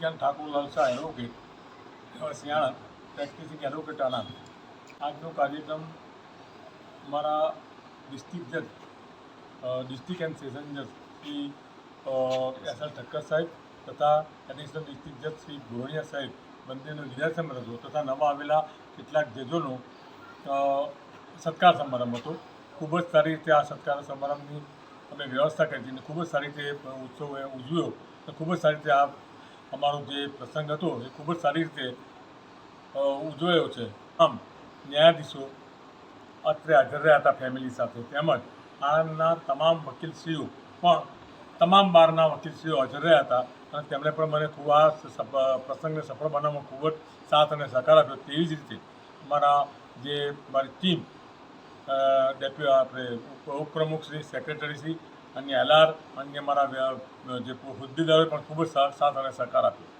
ऋषिकांत ठाकुर लालसा एडवोकेट सियाणा practising advocate Anand. આજનો કાર્યક્રમ અમારા ડિસ્ટ્રિક્ટ જજ ડિસ્ટ્રિક્ટ એન્ડ સેશન જજ શ્રી એસ.એલ. ઠક્કર સાહેબ તથા એડિશનલ ડિસ્ટ્રિક્ટ જજ શ્રી ગોરડિયા સાહેબ બંનેનો વિદાય હતો તથા નવા આવેલા કેટલાક જજોનો સત્કાર સમારંભ હતો। ખૂબ જ સારી રીતે આ સત્કાર સમારંભની અમે વ્યવસ્થા કરી હતી અને ખૂબ જ સારી રીતે ઉત્સવ ઉજવ્યો અને ખૂબ જ સારી રીતે આ અમારો જે પ્રસંગ હતો એ ખૂબ જ સારી રીતે ઉજવાયો છે। આમ ન્યાયાધીશો અત્રે હાજર રહ્યા હતા ફેમિલી સાથે, તેમજ આના તમામ વકીલશ્રીઓ પણ તમામ બારના વકીલશ્રીઓ હાજર રહ્યા હતા અને તેમણે પણ મને ખૂબ આ પ્રસંગને સફળ બનાવવામાં ખૂબ જ સાથ અને સહકાર આપ્યો। તેવી જ રીતે અમારા જે મારી ટીમ આપણે ઉપપ્રમુખશ્રી, સેક્રેટરીશ્રી, અન્ય એલઆર, અન્ય મારા જે હોદ્દેદારોએ પણ ખૂબ જ સાથ અને સહકાર આપ્યો।